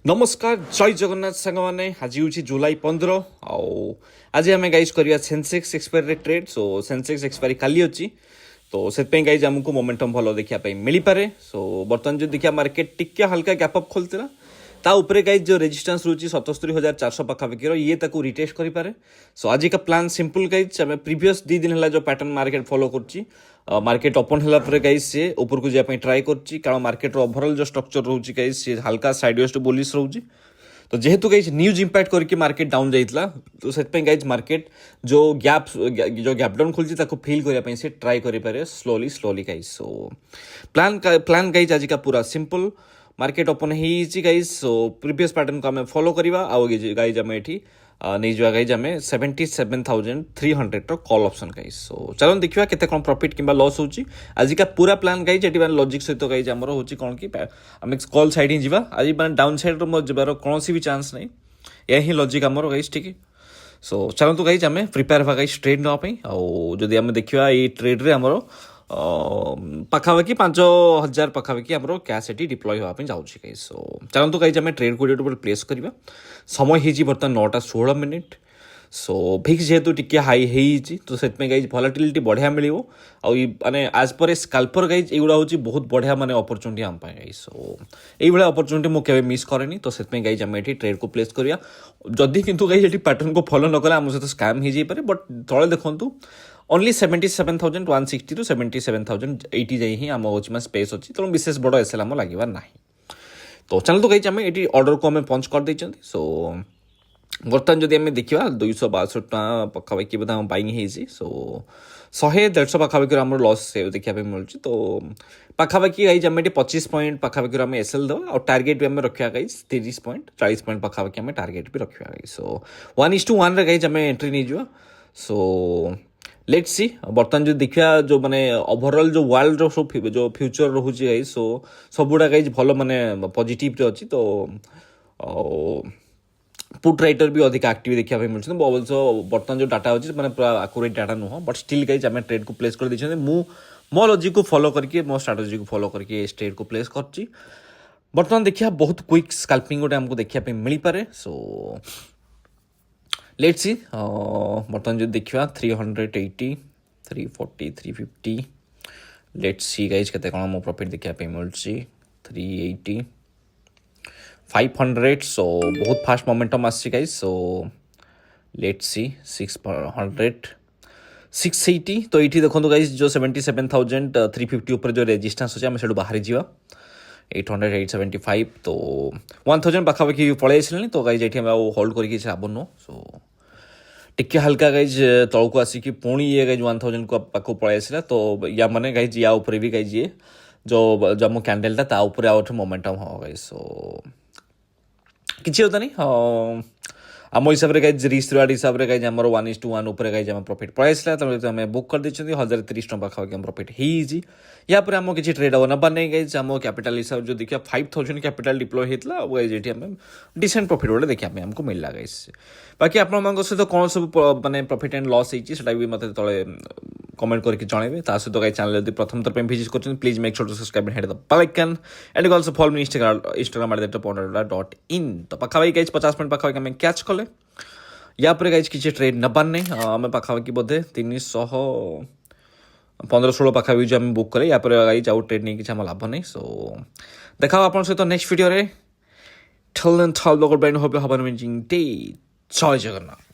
नमस्कार जय जगन्नाथ सांग मैंने आज हूँ जुलाई 15 आज आम गाइज करवा Sensex expiry trade so Sensex expiry काली अच्छी तो से गाइज आमको मोमेंटम भल देखा मिल पारे सो बर्तमान जो देखिए मार्केट टिके हल्का गैपअप खोलता ता उपरे गाइज जो रेजिस्टेंस रोची 77,400 पाखापाखि ये रिटेस्ट करें सो आज का प्लान सिंपल गाइज आम प्रीवियस 2 दिन है जो पैटर्न मार्केट फॉलो कर मार्केट ओपन है गाइज सी ऊपर को जावाई ट्राए कर मार्केट ओभरऑल जो स्ट्रक्चर रोचे गाइज सी हल्का साइडवेस्ट बुलिश रोचे तो जेहेतु गाइज न्यूज इंपैक्ट करके मार्केट डाउन जाइला तो से गाइज मार्केट जो गैप डाउन खोलती फिल करने से ट्राए करें slowly guys so plan guys आज का पूरा सिंपल मार्केट ओपन हो गाइज सो प्रीवियस पैटर्न को आम फॉलो करवा आउ गाइज आम ये नहीं जावा गाइज आम 77,300 कॉल ऑप्शन गाइज सो चलो देखिए केते कौन प्रॉफिट किंबा लॉस होची आज का पूरा प्लान गाइज एटी लॉजिक सहित गाइज आमर होची कौन कि आम कॉल साइड ही जावा आज मैंने डाउन साइड रो जबार कौन भी चांस नहीं यह ही लॉजिक आमर गाइज ठीक सो चलो तो गाइज आम प्रिपेयर हाँ गाइज ट्रेड नापी आदि आम देखा ये ट्रेड्रे आमर पाखापाखि 5,000 पाखापाखि आम कैश एटी डिप्लॉय होगापी जाऊँगी गाइज सो चलते गाइज आम ट्रेड को प्लेस करवा समय हो बर्तमान 9:16 सो फिक्स जेहेतु टिके हाई हो तो से गाइज भलाटिलिटी बढ़िया मिल माने आज पर स्काल्पर गाइज एगुड़ा हूँ बहुत बढ़िया माने अपरचुनिटी आम गाइज सो ये अपरचुनिटी मुझे मिस कैनि तो से गाइज आम ये ट्रेड को प्लेस करवा जदि किंतु गाइज ये पैटर्न को फॉलो न कले आम सहित स्कैम हो जाए बट तले देखूँ ओनली 77,160 टू 77,080 जाए ही आम हूँ स्पेस अच्छी तेणु विशेष बड़ एसएल आम लगे ना तो चलो तो कहीं ये ऑर्डर को आम पंच कर देते सो बर्तमान जदि आम देखा 262 पाखापाखि बोधे आम बाइंग होती सो 100-150 पाखापाखि आम लॉस देखा मिलूँ तो पाखापाखि गाइज आम 25 पॉइंट पाखापाखि आम एसएल दवा और टारगेट भी आम रखा गाइज 30 पॉइंट 40 पॉइंट पाखापाखि आम टारगेट भी रखा गाइज सो 1:1 गाइज आम एंट्री नहीं जा सो लेट्स सी बर्तमान जो देखा जो माने ओवरऑल जो वर्ल्ड रो जो फ्यूचर रोचे गाइज सो सबुड़ा गाइज भल माने पॉजिटिव अच्छी तो पुट राइटर भी अधिक एक्टिव देखा मिलते अवश्य बर्तमान जो डाटा अच्छी मैंने पूरा आकुरेट डाटा नुह बट स्टिल गाइज आम ट्रेड को प्लेस कर देते मो लॉजिक को फॉलो करके मो स्ट्राटेजी को फॉलो करके ट्रेड को प्लेस कर बर्तमान देखिए बहुत क्विक स्काल्पिंग गोटे आमको देखा मिल पारे सो लेट्स सी बर्तमान जो देखा 380 340 350 लेट्स सी गाइज केते कौन मो प्रॉफिट देखा मिलूँ 380 500 सो बहुत फास्ट मोमेंटम आसी गाइज सो लेट्स सी 600 680 तो ये देखो गाइज जो 77,350 ऊपर जो रेजिस्टेंस अच्छे आम से बाहरी जावा 800 875 तो 1,000 पाखापाखि पलि आसले तो गाइज ये होल्ड करके लाभ नुह सो टिके हल्का गाइज तौक को आसिक पुणी ये गाइज 1,000 को पाक पलि आसला तो या माने गाइज या ऊपर भी गाइज ये जो जम कैंडेलटा ता ऊपर आउट मोमेंटम हम गाइज सो किसी होता नहीं आम हिसाब से गाइज रिस्क रिवार्ड हिसाब से गाइज आम 1:1 उपर गाइज आम प्रॉफिट पलि आसला तो आम बुक कर देते 1,030 टଙ୍କା पाखापाखि प्रॉफिट हो या पर आम किसी ट्रेड हम नबार नहीं गाइज आम कैपिटल हिसाब से जो देखिए 5,000 कैपिटल डिप्लॉय होता है गाइज ये आम डिसेंट प्रॉफिट गोटे देखा आमको मिलला गाइज बाकी आप सहित कौन सब माने प्रॉफिट एंड लॉस होता भी मत तले कमेंट करके जनइबे सहित गाइज चैनल यदि प्रथम थर विजिट कर please make sure to subscribe and hit the bell icon and also follow me Instagram @ponderla.in तो पाखापाखि गाइज 50 मिनट पाखापाखि आम कैच कले या पर गाइज किसी ट्रेड नबार नहीं आम पाखापाखि बोधे 315-16 पाखापाखि जो आम बुक करे या पर गाइज आउ ट्रेड नहीं किसी लाभ नहीं सो देखा आप सहित नेक्स्ट वीडियो रे till then, hope you have an amazing day. जय जगन्नाथ।